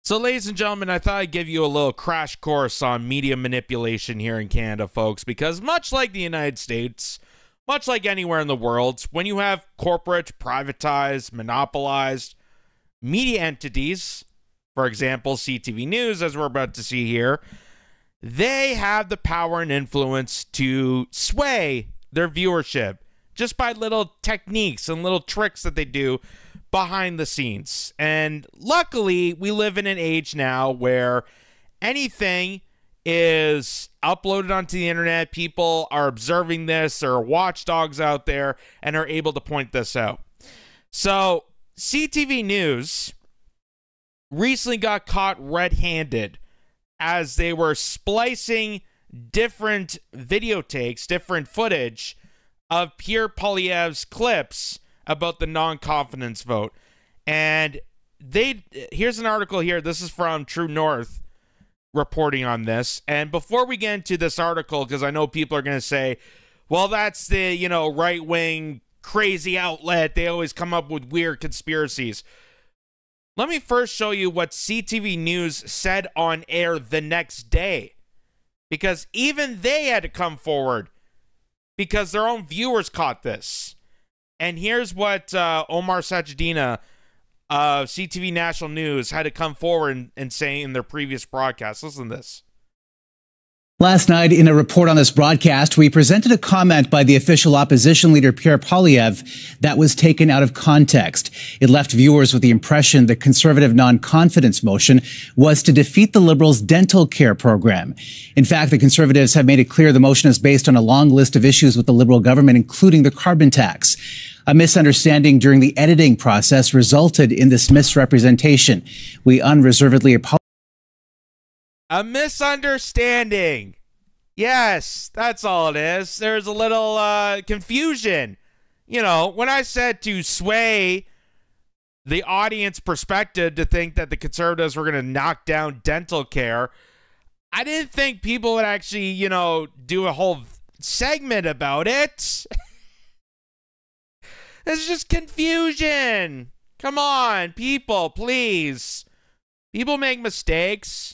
So, ladies and gentlemen, I thought I'd give you a little crash course on media manipulation here in Canada, folks, because much like the United States, much like anywhere in the world, when you have corporate, privatized, monopolized media entities, for example, CTV News, as we're about to see here, they have the power and influence to sway their viewership just by little techniques and little tricks that they do behind the scenes. And luckily, we live in an age now where anything is uploaded onto the internet. People are observing this. There are watchdogs out there and are able to point this out. So CTV News recently got caught red-handed as they were splicing different video takes, different footage of Pierre Poilievre's clips about the non-confidence vote. And here's an article here. This is from True North reporting on this. And before we get into this article, because I know people are going to say, well, that's the, right-wing crazy outlet. They always come up with weird conspiracies. Let me first show you what CTV News said on air the next day, because even they had to come forward because their own viewers caught this. And here's what Omar Sajidina of CTV National News had to come forward and say in their previous broadcast. Listen to this. Last night, in a report on this broadcast, we presented a comment by the official opposition leader, Pierre Poilievre, that was taken out of context. It left viewers with the impression the Conservative non-confidence motion was to defeat the Liberals' dental care program. In fact, the Conservatives have made it clear the motion is based on a long list of issues with the Liberal government, including the carbon tax. A misunderstanding during the editing process resulted in this misrepresentation. We unreservedly apologize. A misunderstanding. Yes, that's all it is. There's a little confusion. When I said to sway the audience perspective to think that the Conservatives were going to knock down dental care, I didn't think people would actually, do a whole segment about it. It's just confusion. Come on, people, please. People make mistakes.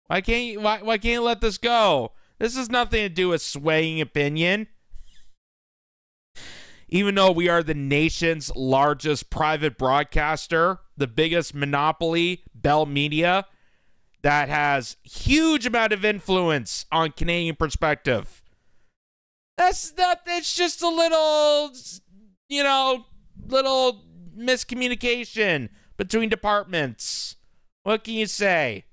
Why can't you let this go? This has nothing to do with swaying opinion. Even though we are the nation's largest private broadcaster, the biggest monopoly, Bell Media, that has huge amount of influence on Canadian perspective. It's just a little, little miscommunication between departments. What can you say?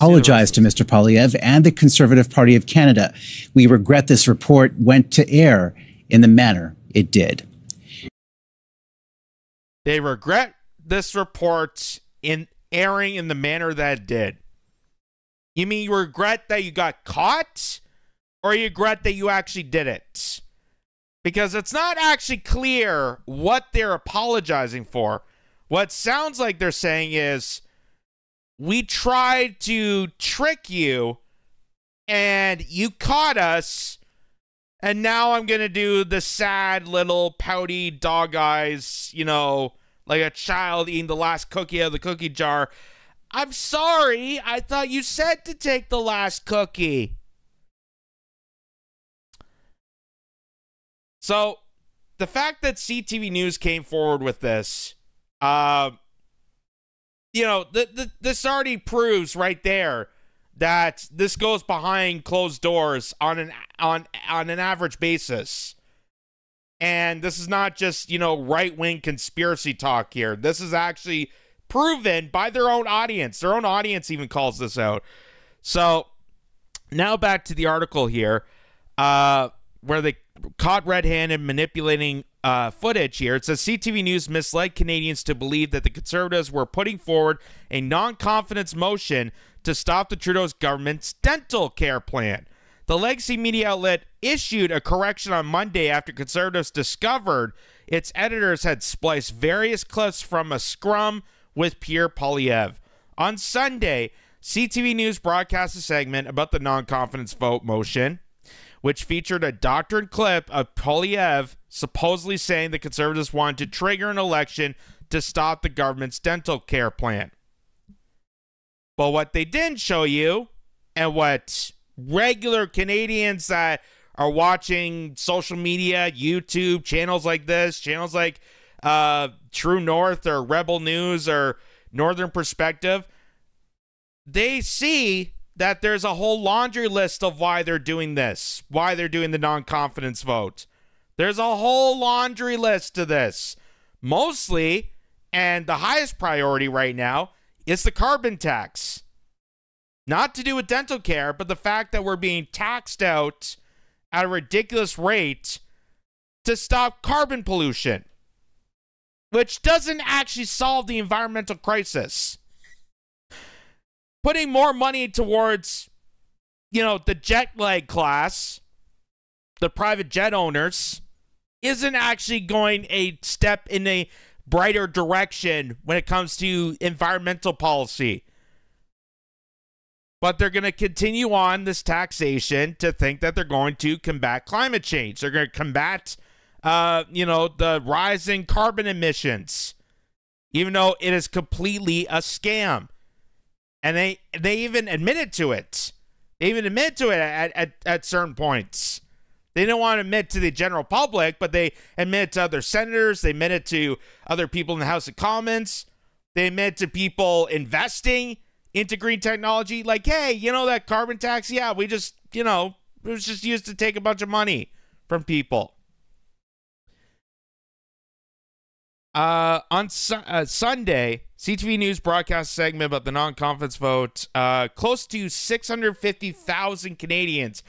Apologize to Mr. Poilievre and the Conservative Party of Canada. We regret this report went to air in the manner it did. They regret this report in airing in the manner that it did. You mean you regret that you got caught, or you regret that you actually did it? Because it's not actually clear what they're apologizing for. What sounds like they're saying is, we tried to trick you, and you caught us, and now I'm going to do the sad little pouty dog eyes, like a child eating the last cookie out of the cookie jar. I'm sorry, I thought you said to take the last cookie. So, the fact that CTV News came forward with this, this already proves right there that this goes behind closed doors on an average basis. And this is not just, right-wing conspiracy talk here. This is actually proven by their own audience. Their own audience even calls this out. So now back to the article here, where they caught red-handed manipulating footage here. It says CTV News misled Canadians to believe that the Conservatives were putting forward a non-confidence motion to stop the Trudeau's government's dental care plan. The legacy media outlet issued a correction on Monday after Conservatives discovered its editors had spliced various clips from a scrum with Pierre Poilievre. On Sunday, CTV News broadcast a segment about the non-confidence vote motion, which featured a doctored clip of Poilievre supposedly saying the Conservatives wanted to trigger an election to stop the government's dental care plan. But what they didn't show you, and what regular Canadians that are watching social media, YouTube, channels like this, channels like True North or Rebel News or Northern Perspective, they see that there's a whole laundry list of why they're doing this, why they're doing the non-confidence vote. There's a whole laundry list to this. Mostly, and the highest priority right now, is the carbon tax. Not to do with dental care, but the fact that we're being taxed out at a ridiculous rate to stop carbon pollution, which doesn't actually solve the environmental crisis. Putting more money towards, the jet lag class, the private jet owners, isn't actually going a step in a brighter direction when it comes to environmental policy. But they're going to continue on this taxation to think that they're going to combat climate change. They're going to combat, the rise in carbon emissions, even though it is completely a scam. And they even admitted to it. They even admit to it at certain points. They don't want to admit to the general public, but they admit to other senators. They admit it to other people in the House of Commons. They admit to people investing into green technology. Like, hey, that carbon tax? Yeah, we just, it was just used to take a bunch of money from people. On Sunday, CTV News broadcast segment about the non-confidence vote. Close to 650,000 Canadians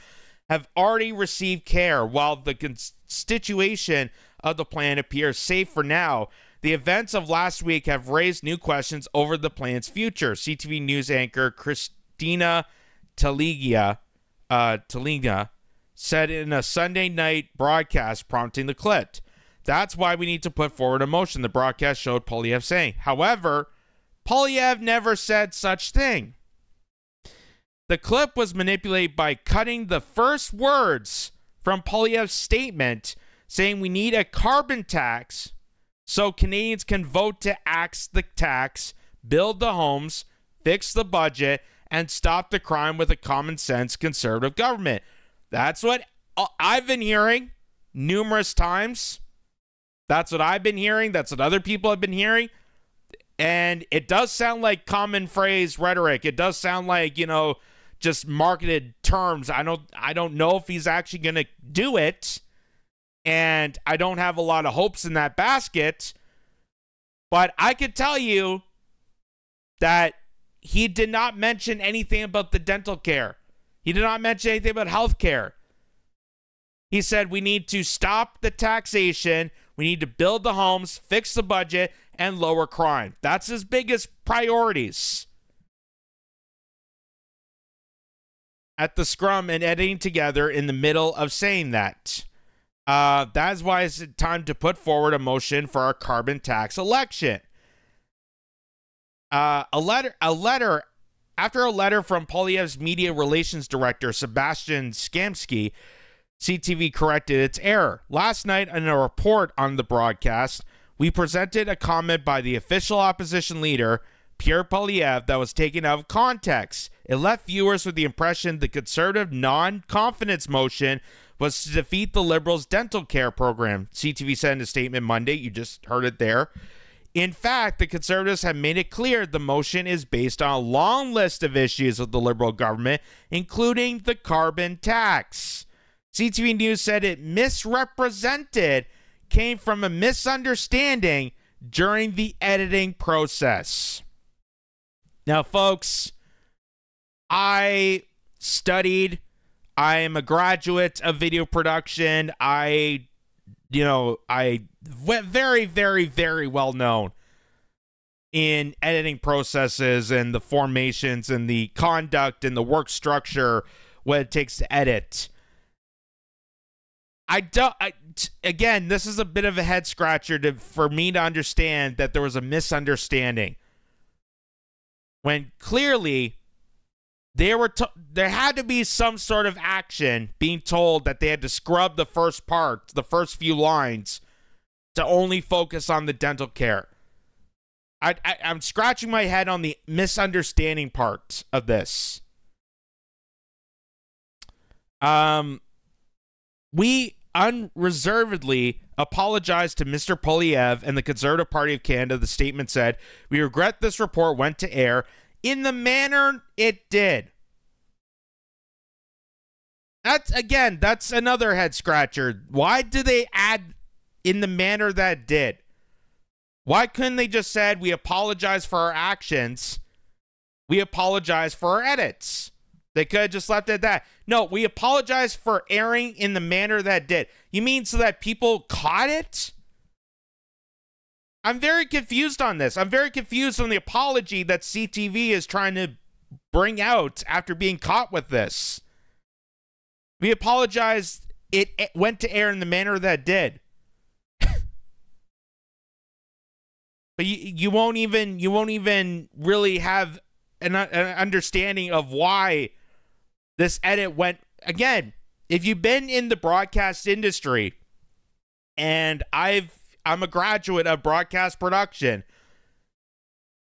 have already received care, while the constitution of the plan appears safe for now. The events of last week have raised new questions over the plan's future. CTV News anchor Christina Taliga said in a Sunday night broadcast prompting the clip. That's why we need to put forward a motion, the broadcast showed Poilievre saying. However, Poilievre never said such thing. The clip was manipulated by cutting the first words from Poilievre's statement saying we need a carbon tax so Canadians can vote to axe the tax, build the homes, fix the budget, and stop the crime with a common sense conservative government. That's what I've been hearing numerous times. That's what I've been hearing. That's what other people have been hearing. And it does sound like common phrase rhetoric. It does sound like, just marketed terms. I don't know if he's actually going to do it. And I don't have a lot of hopes in that basket. But I could tell you that he did not mention anything about the dental care. He did not mention anything about health care. He said we need to stop the taxation, we need to build the homes, fix the budget, and lower crime. That's his biggest priorities. At the scrum and editing together in the middle of saying that. That's why it's time to put forward a motion for our carbon tax election. After a letter from Poilievre's media relations director, Sebastian Skamsky, CTV corrected its error. Last night, in a report on the broadcast, we presented a comment by the official opposition leader, Pierre Poilievre, that was taken out of context. It left viewers with the impression the conservative non-confidence motion was to defeat the Liberals' dental care program, CTV said in a statement Monday. You just heard it there. In fact, the Conservatives have made it clear the motion is based on a long list of issues with the Liberal government, including the carbon tax. CTV News said it misrepresented came from a misunderstanding during the editing process. Now, folks, I studied. I am a graduate of video production. I went very, very, very well known in editing processes and the formations and the conduct and the work structure, what it takes to edit. Again, this is a bit of a head scratcher for me to understand that there was a misunderstanding when clearly there had to be some sort of action being told that they had to scrub the first part, the first few lines, to only focus on the dental care. I'm scratching my head on the misunderstanding part of this. We unreservedly apologize to Mr. Poilievre and the Conservative Party of Canada, the statement said. We regret this report went to air in the manner it did. That's another head scratcher. Why do they add in the manner that did? Why couldn't they just said, we apologize for our actions, we apologize for our edits? They could have just left it at that. No, we apologize for airing in the manner that did. You mean so that people caught it? I'm very confused on this. I'm very confused on the apology that CTV is trying to bring out after being caught with this. We apologize. It went to air in the manner that did. But you won't even really have an understanding of why this edit went. Again, if you've been in the broadcast industry, and I'm a graduate of broadcast production,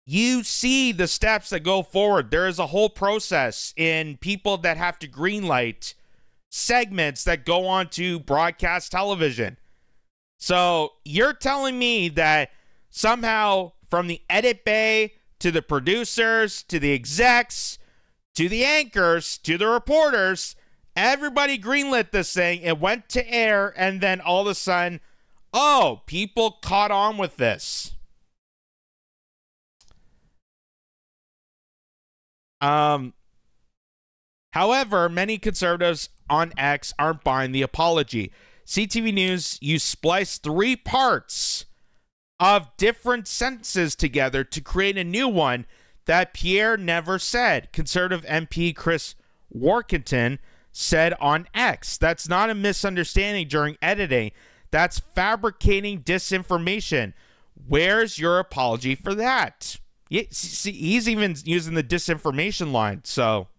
you see the steps that go forward. There is a whole process in people that have to greenlight segments that go on to broadcast television. So you're telling me that somehow from the edit bay to the producers to the execs to the anchors to the reporters, everybody greenlit this thing. It went to air, and then all of a sudden, oh, people caught on with this. However, many conservatives on X aren't buying the apology. CTV News used spliced 3 parts of different sentences together to create a new one that Pierre never said. Conservative MP Chris Warkentin said on X, "That's not a misunderstanding during editing. That's fabricating disinformation. Where's your apology for that?" He's even using the disinformation line. So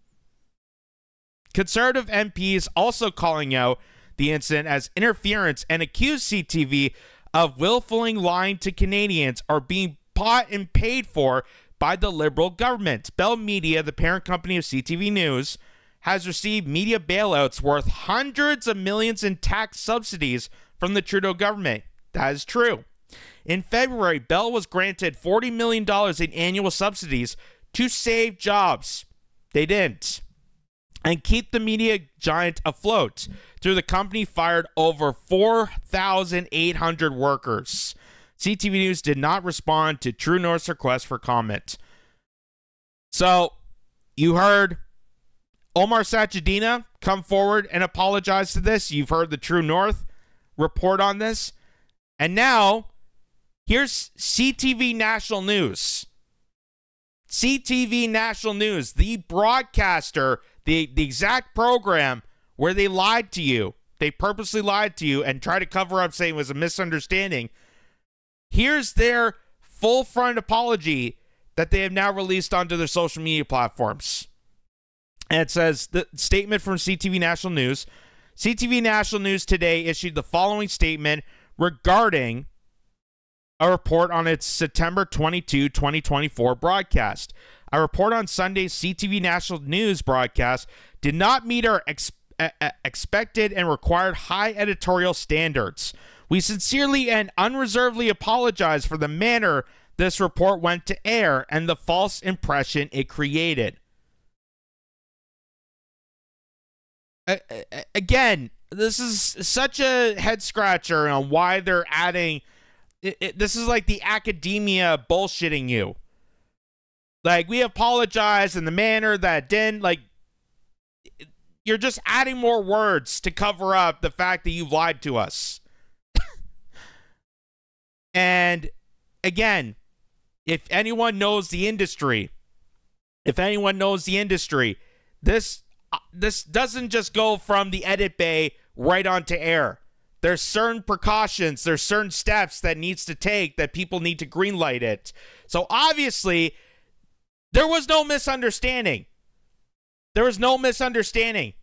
conservative MPs also calling out the incident as interference and accused CTV of willfully lying to Canadians or being bought and paid for by the Liberal government. Bell Media, the parent company of CTV News, has received media bailouts worth hundreds of millions in tax subsidies from the Trudeau government. That is true. In February, Bell was granted $40 million in annual subsidies to save jobs. They didn't. And keep the media giant afloat. Through the company fired over 4,800 workers. CTV News did not respond to True North's request for comment. So, you heard Omar Sachedina come forward and apologize to this. You've heard the True North report on this. And now, here's CTV National News. CTV National News, the broadcaster, the exact program where they lied to you. They purposely lied to you and tried to cover up saying it was a misunderstanding. Here's their full-front apology that they have now released onto their social media platforms. And it says, the statement from CTV National News. CTV National News today issued the following statement regarding a report on its September 22, 2024 broadcast. A report on Sunday's CTV National News broadcast did not meet our expected and required high editorial standards. We sincerely and unreservedly apologize for the manner this report went to air and the false impression it created. Again, this is such a head scratcher on why they're adding. This is like the academia bullshitting you. Like, we apologize in the manner that didn't, like, you're just adding more words to cover up the fact that you've lied to us. And again, if anyone knows the industry, this doesn't just go from the edit bay right onto air. There's certain precautions, there's certain steps that needs to take that people need to greenlight it. So obviously, there was no misunderstanding. There was no misunderstanding.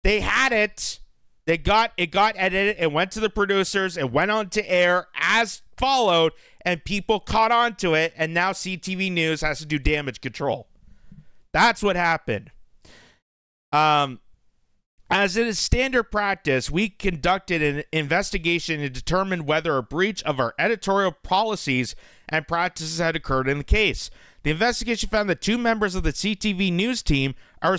They had it. It got edited. It went to the producers. It went on to air as followed, and people caught on to it, and now CTV News has to do damage control. That's what happened. As it is standard practice, we conducted an investigation and determined whether a breach of our editorial policies and practices had occurred in the case. The investigation found that 2 members of the CTV News team are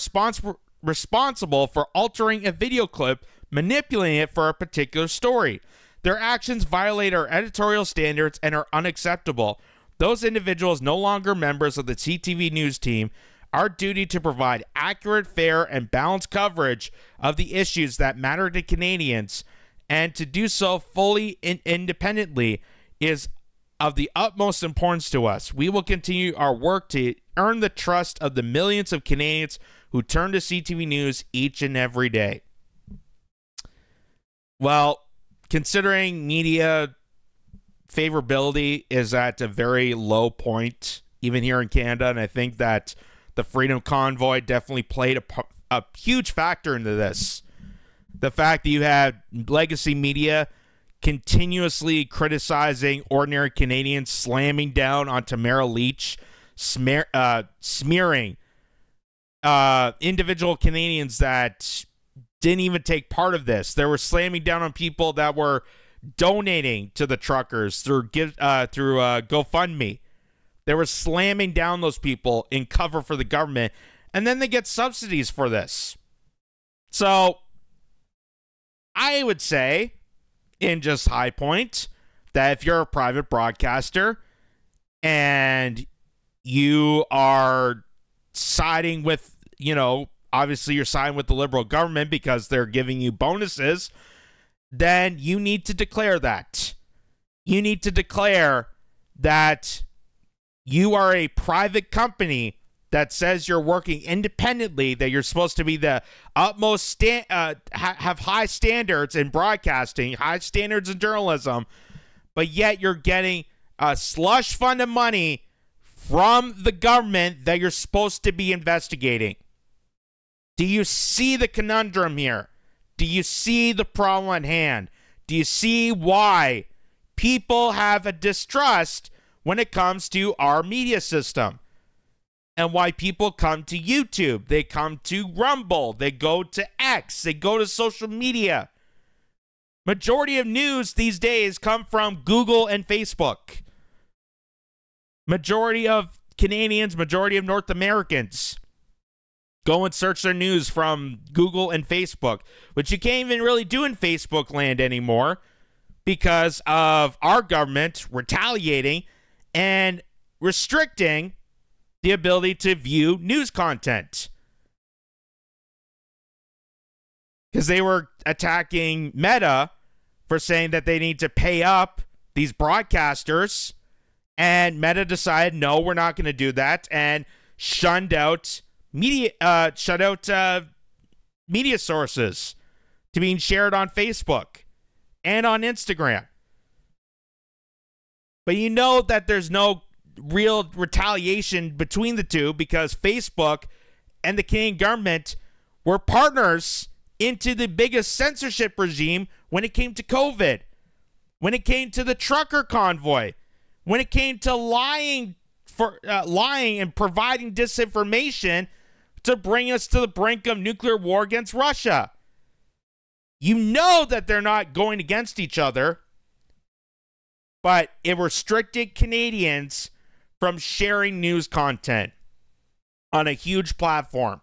responsible for altering a video clip, manipulating it for a particular story. Their actions violate our editorial standards and are unacceptable. Those individuals, no longer members of the CTV News team, our duty to provide accurate, fair, and balanced coverage of the issues that matter to Canadians, and to do so fully and independently, is of the utmost importance to us. We will continue our work to earn the trust of the millions of Canadians who turn to CTV News each and every day. Well, considering media favorability is at a very low point, even here in Canada, and I think that the Freedom Convoy definitely played a huge factor into this. The fact that you had legacy media continuously criticizing ordinary Canadians, slamming down on Tamara Leach, smearing individual Canadians that didn't even take part of this. They were slamming down on people that were donating to the truckers through GoFundMe. They were slamming down those people in cover for the government, and then they get subsidies for this. So I would say, in just high point, that if you're a private broadcaster and you are siding with, obviously you're siding with the Liberal government because they're giving you bonuses, then you need to declare that. You need to declare that you are a private company that says you're working independently, that you're supposed to be the utmost, have high standards in broadcasting, high standards in journalism, but yet you're getting a slush fund of money from the government that you're supposed to be investigating. Do you see the conundrum here? Do you see the problem at hand? Do you see why people have a distrust when it comes to our media system? And why people come to YouTube, they come to Rumble, they go to X, they go to social media. Majority of news these days come from Google and Facebook. Majority of Canadians, majority of North Americans go and search their news from Google and Facebook, which you can't even really do in Facebook land anymore because of our government retaliating and restricting the ability to view news content. Because they were attacking Meta for saying that they need to pay up these broadcasters, and Meta decided, no, we're not going to do that, and shut out media sources to being shared on Facebook and on Instagram. But you know that there's no real retaliation between the two because Facebook and the Canadian government were partners into the biggest censorship regime when it came to COVID, when it came to the trucker convoy, when it came to lying and providing disinformation to bring us to the brink of nuclear war against Russia. You know that they're not going against each other, but it restricted Canadians from sharing news content on a huge platform.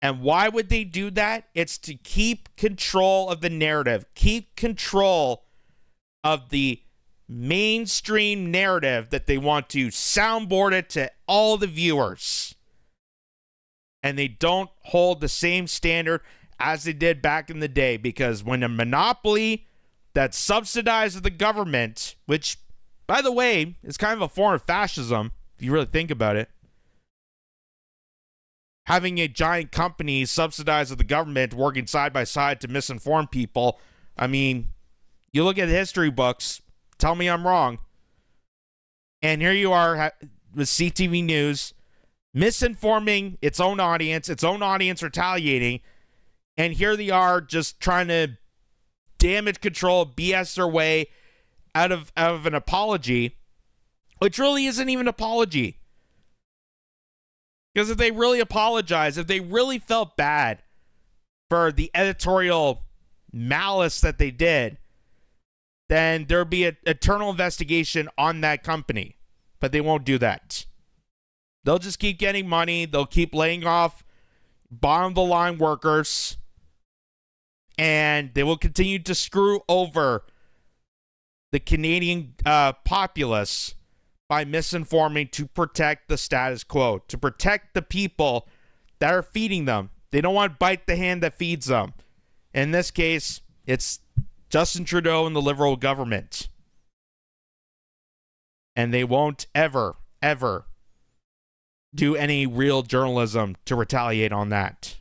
And why would they do that? It's to keep control of the narrative, keep control of the mainstream narrative that they want to soundboard it to all the viewers. And they don't hold the same standard as they did back in the day, because when a monopoly that's subsidized the government, which, by the way, is kind of a form of fascism, if you really think about it. Having a giant company subsidized with the government working side by side to misinform people. I mean, you look at history books, tell me I'm wrong. And here you are with CTV News misinforming its own audience retaliating, and here they are just trying to damage control, BS their way out of an apology, which really isn't even an apology. Because if they really apologized, if they really felt bad for the editorial malice that they did, then there would be an eternal investigation on that company. But they won't do that. They'll just keep getting money. They'll keep laying off bottom-of-the-line workers. And they will continue to screw over the Canadian populace by misinforming to protect the status quo, to protect the people that are feeding them. They don't want to bite the hand that feeds them. In this case, it's Justin Trudeau and the Liberal government. And they won't ever, ever do any real journalism to retaliate on that.